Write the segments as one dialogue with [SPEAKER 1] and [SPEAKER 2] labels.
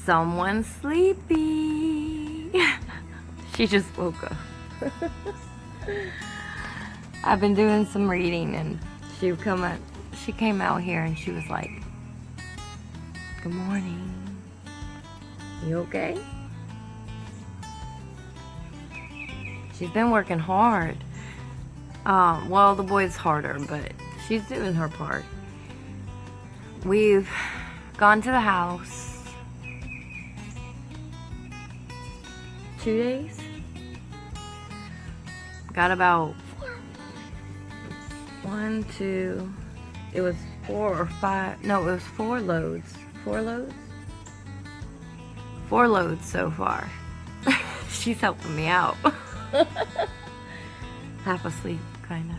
[SPEAKER 1] Someone's sleepy. She just woke up. I've been doing some reading, and she came out here and she was like, "Good morning. You okay?" She's been working hard. Well, the boy's harder, but she's doing her part. We've gone to the house 2 days. Got about it was 4 or 5, no, it was 4 loads. 4 loads? 4 loads so far. She's helping me out. Half asleep, kind of.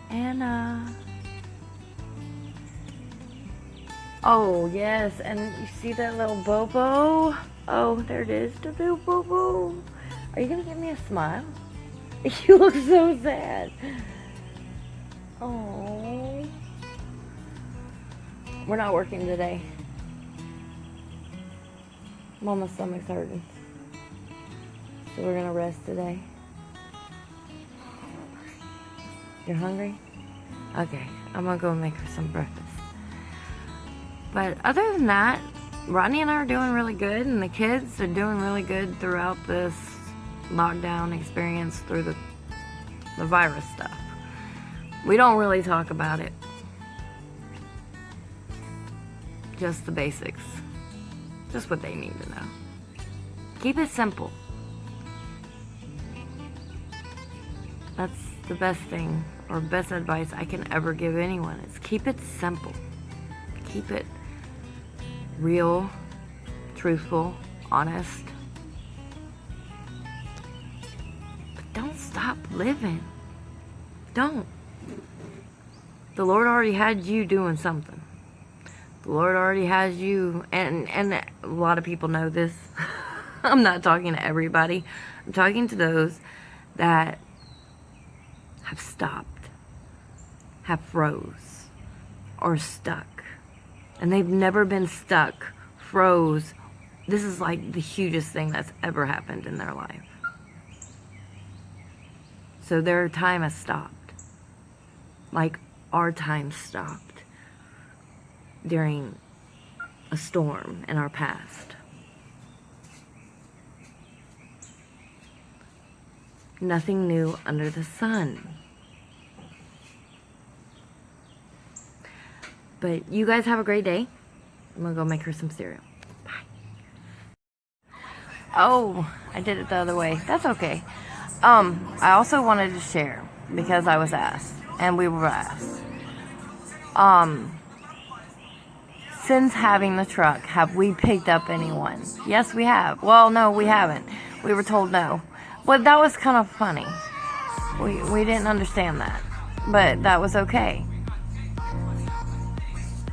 [SPEAKER 1] And, oh, yes, and you see that little Bobo? Oh, there it is, the little Bobo. Are you gonna give me a smile? You look so sad. Oh. We're not working today. Mama's stomach's hurting. So we're gonna rest today. You're hungry? Okay, I'm gonna go make her some breakfast. But other than that, Rodney and I are doing really good, and the kids are doing really good throughout this lockdown experience through the virus stuff. We don't really talk about it. Just the basics. Just what they need to know. Keep it simple. That's the best thing, or best advice I can ever give anyone, is keep it simple. Keep it real, truthful, honest. But don't stop living. Don't. The Lord already had you doing something. The Lord already has you, and a lot of people know this. I'm not talking to everybody. I'm talking to those that have stopped, have froze, or stuck. And they've never been stuck, froze. This is like the hugest thing that's ever happened in their life. So their time has stopped. Like our time stopped during a storm in our past. Nothing new under the sun. But you guys have a great day. I'm gonna go make her some cereal. Bye. Oh, I did it the other way. That's okay. I also wanted to share, because I was asked, and we were asked. Since having the truck, have we picked up anyone? Yes, we have. Well, no, we haven't. We were told no. But that was kind of funny. We didn't understand that. But that was okay.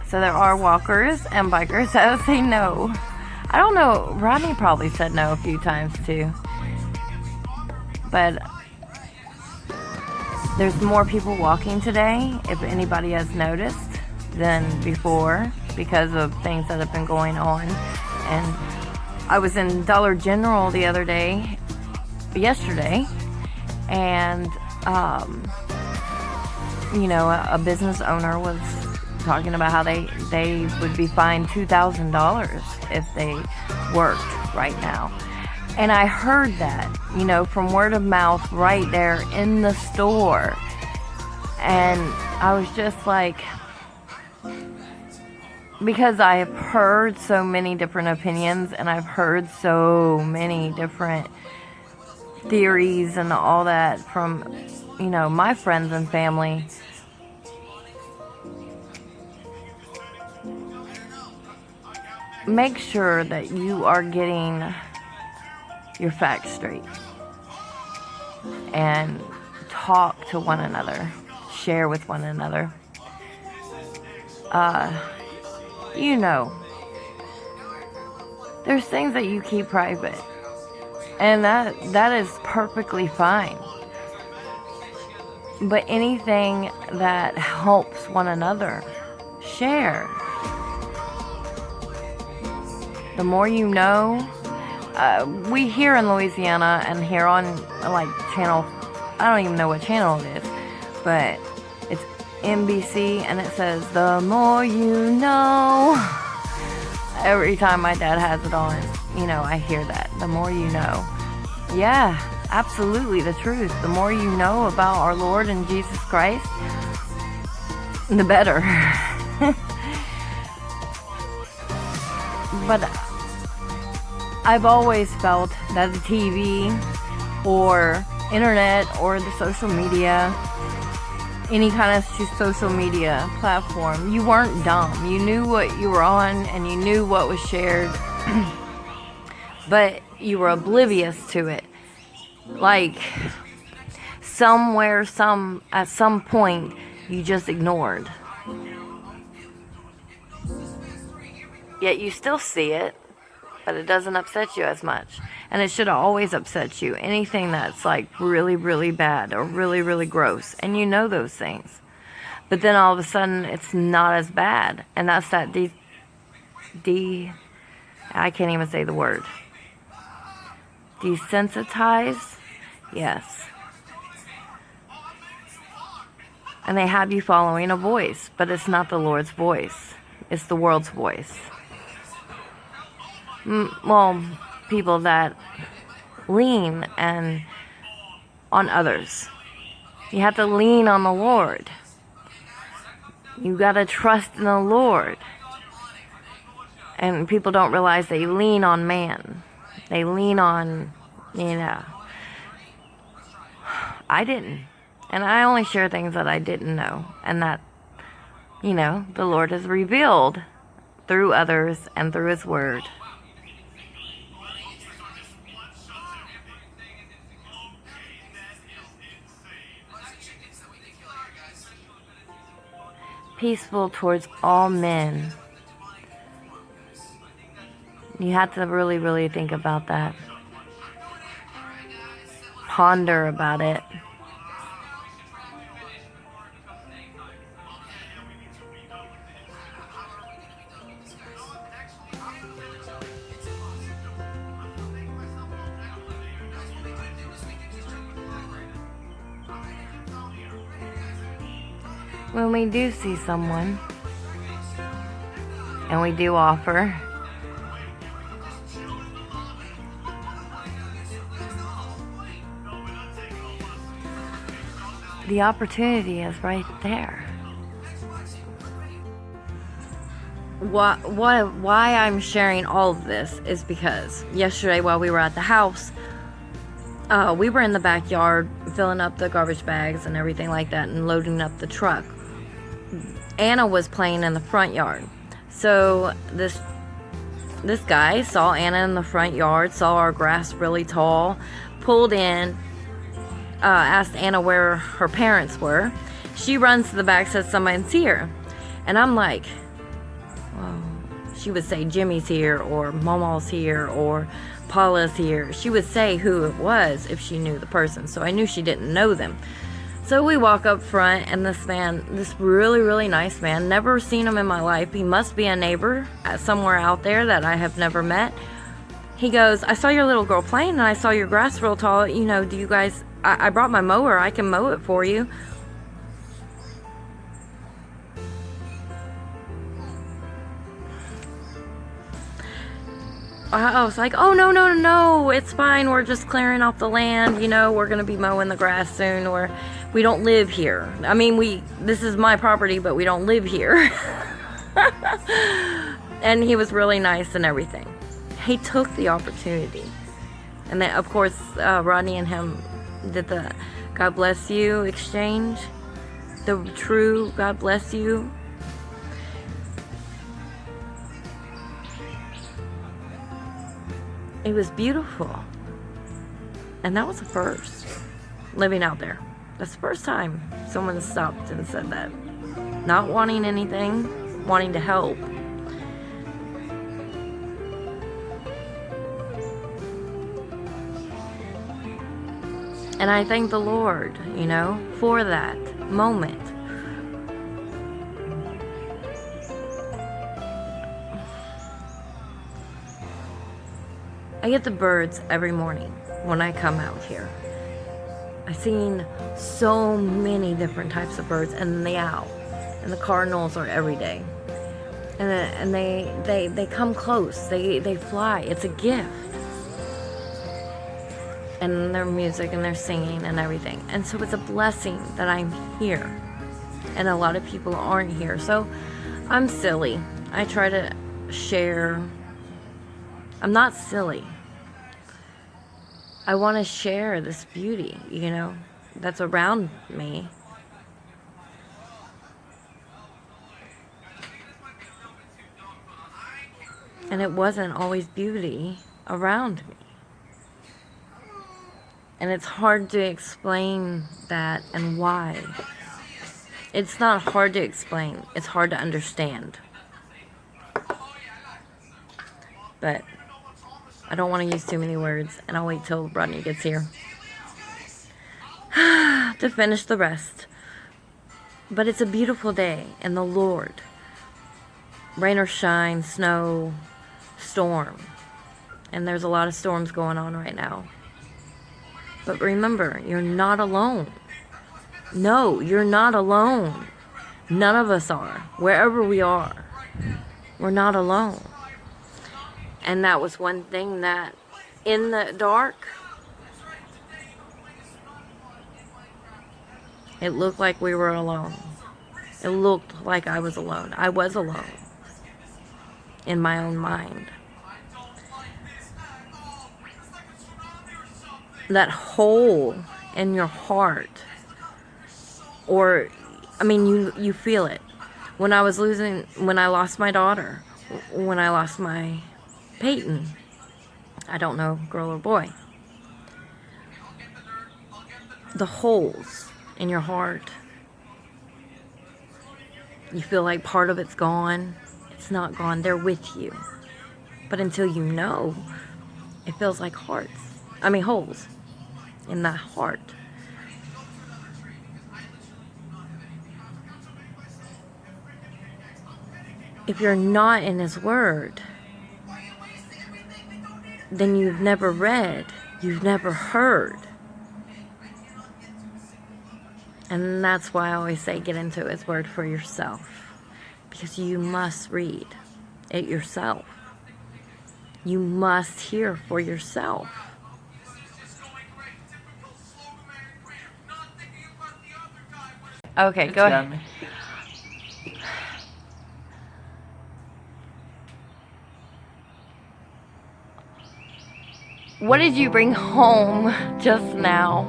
[SPEAKER 1] So there are walkers and bikers that say no. I don't know. Rodney probably said no a few times too. But there's more people walking today, if anybody has noticed, than before, because of things that have been going on. And I was in Dollar General the other day, yesterday, and a business owner was talking about how they would be fined $2,000 if they worked right now. And I heard that, from word of mouth right there in the store. And I was just like, because I've heard so many different opinions, and I've heard so many different theories and all that from, my friends and family. Make sure that you are getting your facts straight, and talk to one another, share with one another. There's things that you keep private, and that is perfectly fine. But anything that helps one another, share. The more you know. We here in Louisiana and here on like channel, I don't even know what channel it is, but it's NBC, and it says the more you know. Every time my dad has it on, you know, I hear that. The more you know. Yeah, absolutely the truth. The more you know about our Lord and Jesus Christ, the better. But I've always felt that the TV or internet or the social media, any kind of social media platform, you weren't dumb. You knew what you were on and you knew what was shared, but you were oblivious to it. Like somewhere, at some point, you just ignored. Yet you still see it, but it doesn't upset you as much. And it should always upset you. Anything that's like really, really bad or really, really gross. And you know those things. But then all of a sudden it's not as bad. And that's that I can't even say the word. Desensitize? Yes. And they have you following a voice. But it's not the Lord's voice. It's the world's voice. Well, people that lean on others. You have to lean on the Lord. You got to trust in the Lord. And people don't realize they lean on man. They lean on, I didn't. And I only share things that I didn't know. And that, the Lord has revealed through others and through His Word. Peaceful towards all men. You have to really, really think about that. Ponder about it. When we do see someone, and we do offer, the opportunity is right there. Why I'm sharing all of this is because yesterday while we were at the house, we were in the backyard filling up the garbage bags and everything like that and loading up the truck. Anna was playing in the front yard. So this guy saw Anna in the front yard, saw our grass really tall, pulled in, asked Anna where her parents were. She runs to the back, says somebody's here. And I'm like, well, she would say Jimmy's here or Mama's here or Paula's here. She would say who it was if she knew the person. So I knew she didn't know them. So we walk up front, and this man, this really, really nice man, never seen him in my life. He must be a neighbor somewhere out there that I have never met. He goes, I saw your little girl playing, and I saw your grass real tall. Do you guys, I brought my mower. I can mow it for you. I was like, oh, no, it's fine. We're just clearing off the land. We're going to be mowing the grass soon, or we don't live here. I mean, this is my property, but we don't live here. And he was really nice and everything. He took the opportunity. And then, of course, Rodney and him did the God bless you exchange. The true God bless you. It was beautiful. And that was the first. Living out there. That's the first time someone stopped and said that. Not wanting anything, wanting to help. And I thank the Lord, for that moment. I get the birds every morning when I come out here. I've seen so many different types of birds, and the owl and the cardinals are every day. And they come close. They fly. It's a gift. And their music and their singing and everything. And so it's a blessing that I'm here. And a lot of people aren't here. So I'm silly. I try to share. I'm not silly. I want to share this beauty, that's around me. And it wasn't always beauty around me. And it's hard to explain that and why. It's not hard to explain. It's hard to understand. But I don't want to use too many words, and I'll wait till Rodney gets here to finish the rest. But it's a beautiful day in the Lord. Rain or shine, snow, storm. And there's a lot of storms going on right now. But remember, you're not alone. No, you're not alone. None of us are. Wherever we are, we're not alone. And that was one thing that in the dark, it looked like we were alone. It looked like I was alone. I was alone in my own mind. That hole in your heart, you feel it. When I lost my daughter, when I lost my Peyton, I don't know, girl or boy. The holes in your heart. You feel like part of it's gone. It's not gone. They're with you. But until you know, it feels like holes in that heart. If you're not in His Word, then you've never read, you've never heard. And that's why I always say get into His Word for yourself. Because you must read it yourself. You must hear for yourself. Okay, go ahead. What did you bring home just now?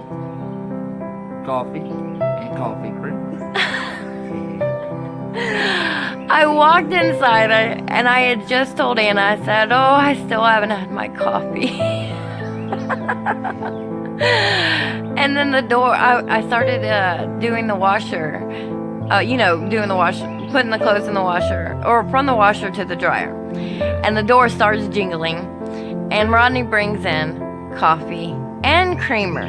[SPEAKER 2] Coffee and coffee cream.
[SPEAKER 1] I walked inside and I had just told Anna, I said, I still haven't had my coffee. And then the door, I started doing the washer, doing the wash, putting the clothes in the washer, or from the washer to the dryer. And the door starts jingling. And Rodney brings in coffee and creamer.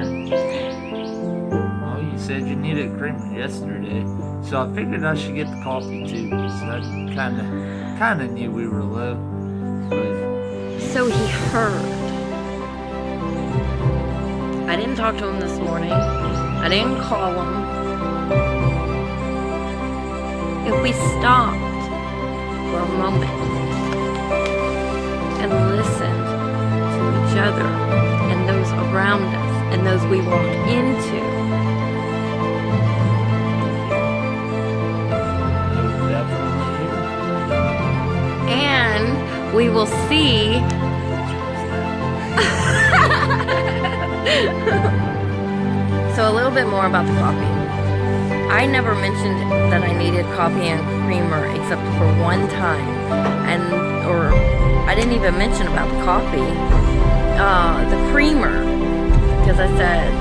[SPEAKER 2] Oh, you said you needed creamer yesterday, so I figured I should get the coffee too. So I kind of knew we were low. But...
[SPEAKER 1] So he heard. I didn't talk to him this morning. I didn't call him. If we stopped for a moment and listened each other and those around us and those we walk into, and we will see so a little bit more about the coffee. I never mentioned that I needed coffee and creamer except for one time, or I didn't even mention about the coffee. The creamer, because I said,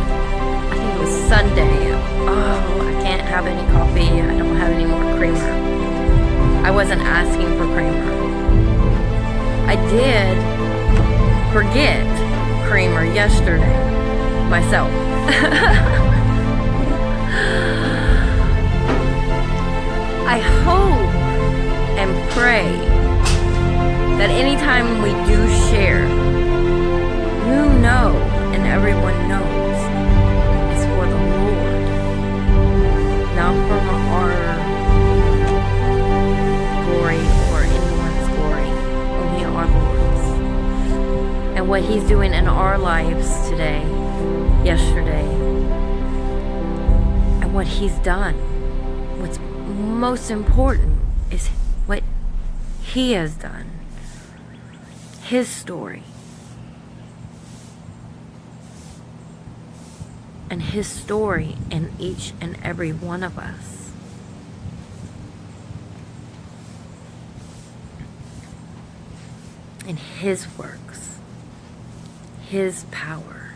[SPEAKER 1] I think it was Sunday, I can't have any coffee, I don't have any more creamer. I wasn't asking for creamer. I did forget creamer yesterday, myself. I hope and pray that anytime we do share what He's doing in our lives today, yesterday, and what He's done. What's most important is what He has done. His story. And His story in each and every one of us. And His works. His power.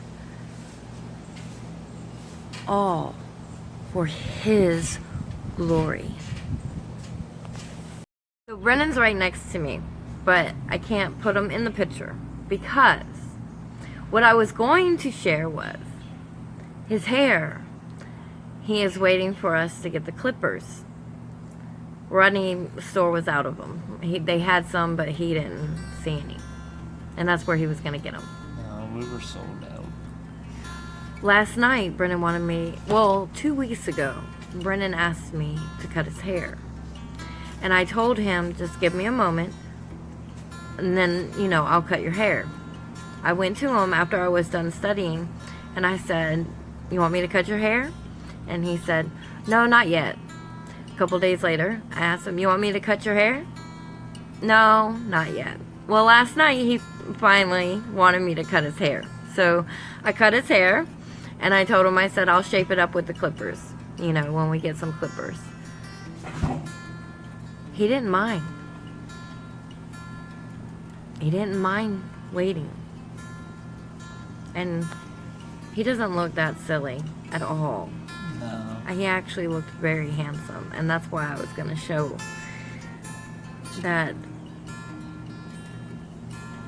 [SPEAKER 1] All for His glory. So Brennan's right next to me, but I can't put him in the picture because what I was going to share was his hair. He is waiting for us to get the clippers. Rodney's store was out of them. They had some, but he didn't see any. And that's where he was going to get them.
[SPEAKER 2] No, we were sold out.
[SPEAKER 1] Last night, Brennan wanted me, 2 weeks ago, Brennan asked me to cut his hair. And I told him, just give me a moment, and then, I'll cut your hair. I went to him after I was done studying, and I said, you want me to cut your hair? And he said, no, not yet. A couple days later, I asked him, you want me to cut your hair? No, not yet. Well, last night, he finally wanted me to cut his hair. So I cut his hair, and I told him, I said, I'll shape it up with the clippers, when we get some clippers. He didn't mind. He didn't mind waiting. And he doesn't look that silly at all.
[SPEAKER 2] No.
[SPEAKER 1] He actually looked very handsome. And that's why I was going to show that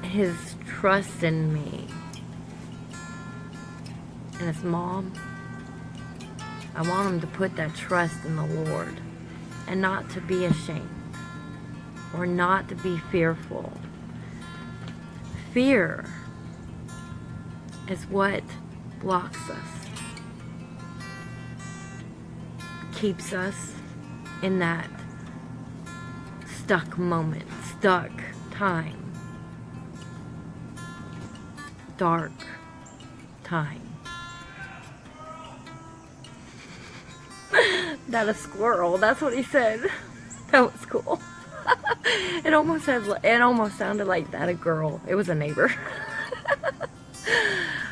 [SPEAKER 1] his trust in me and his mom, I want him to put that trust in the Lord and not to be ashamed or not to be fearful. Fear is what blocks us, keeps us in that stuck moment, stuck time, dark time. That a squirrel, that's what he said. That was cool. It almost sounded like that a girl. It was a neighbor.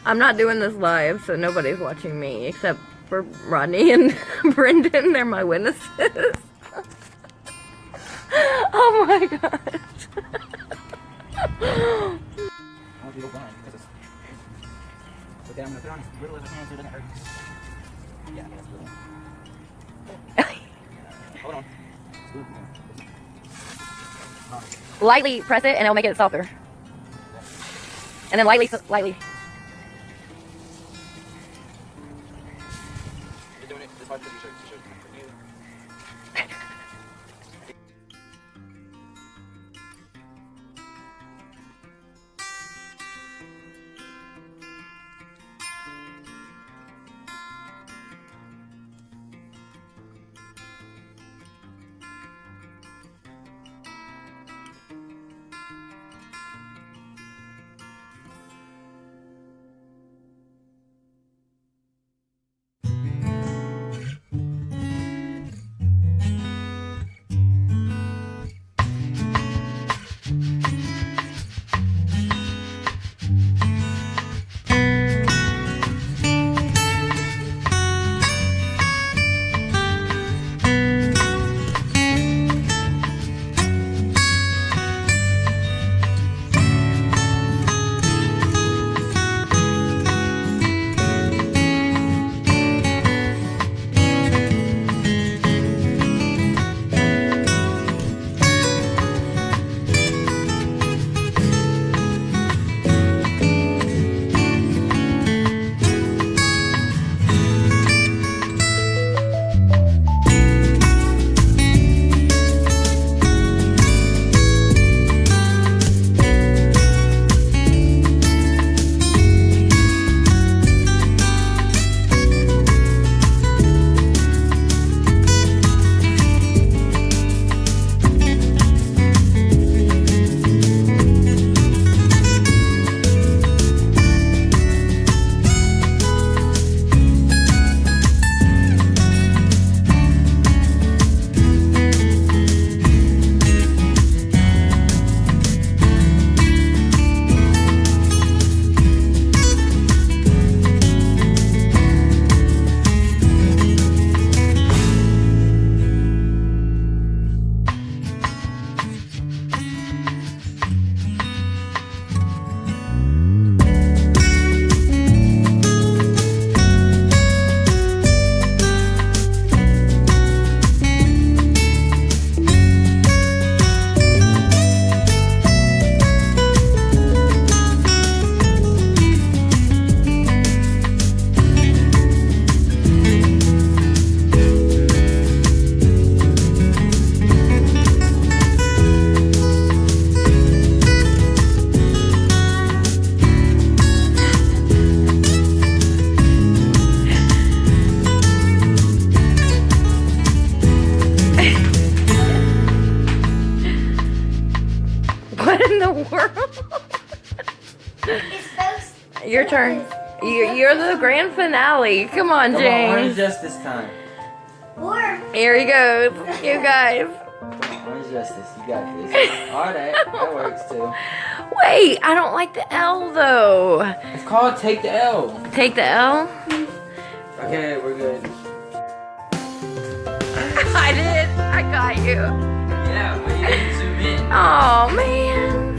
[SPEAKER 1] I'm not doing this live, so nobody's watching me except for Rodney and Brendan. They're my witnesses. Oh my gosh.
[SPEAKER 3] Okay, I'm gonna put on as little as I can so it doesn't hurt. Yeah, that's little. Hold on.
[SPEAKER 1] Lightly press it and it'll make it softer. And then lightly.
[SPEAKER 3] You're doing it this hard because you should.
[SPEAKER 1] What in the world?
[SPEAKER 4] It's supposed.
[SPEAKER 1] Your turn. You're the grand finale. Come on,
[SPEAKER 3] Come on,
[SPEAKER 1] James.
[SPEAKER 3] orange justice time.
[SPEAKER 4] Or
[SPEAKER 1] Here he goes. You guys.
[SPEAKER 3] Come on, orange justice. You got this. Alright, that works too.
[SPEAKER 1] Wait, I don't like the L though.
[SPEAKER 3] It's called Take the L.
[SPEAKER 1] Take the L.
[SPEAKER 3] Okay, we're good.
[SPEAKER 1] I did. I got you.
[SPEAKER 3] Yeah, but you didn't zoom in.
[SPEAKER 1] Oh man.